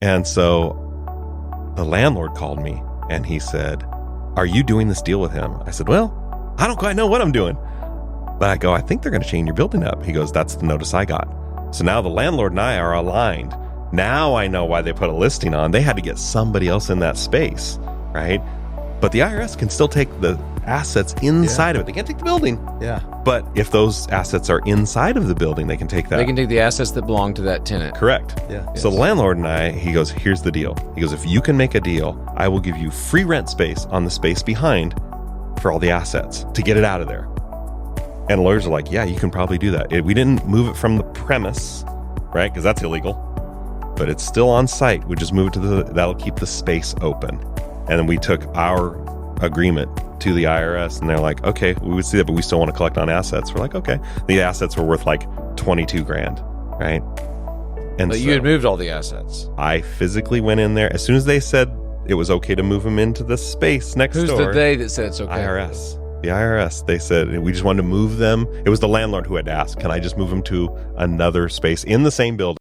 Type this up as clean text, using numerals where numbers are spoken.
And so the landlord called me and he said, "Are you doing this deal with him?" I said, "Well, I don't quite know what I'm doing." But I go, "I think they're going to chain your building up." He goes, "That's the notice I got." So now the landlord and I are aligned. Now I know why they put a listing on. They had to get somebody else in that space, right? But the IRS can still take the assets inside of it. They can't take the building. Yeah. But if those assets are inside of the building, they can take that. They can take the assets that belong to that tenant. Correct. Yeah. So the landlord and I, he goes, "Here's the deal." He goes, "If you can make a deal, I will give you free rent space on the space behind for all the assets to get it out of there." And lawyers are like, "Yeah, you can probably do that." We didn't move it from the premise, right? Because that's illegal. But it's still on site. We just move it to that'll keep the space open. And then we took our agreement to the IRS and they're like, "Okay, we would see that, but we still want to collect on assets." We're like, "Okay." The assets were worth like 22 grand, right? And But so you had moved all the assets. I physically went in there as soon as they said it was okay to move them into the space next Who's door. the they that said it's okay? IRS. The IRS. They said we just wanted to move them. It was the landlord who had asked, "Can I just move them to another space in the same building?"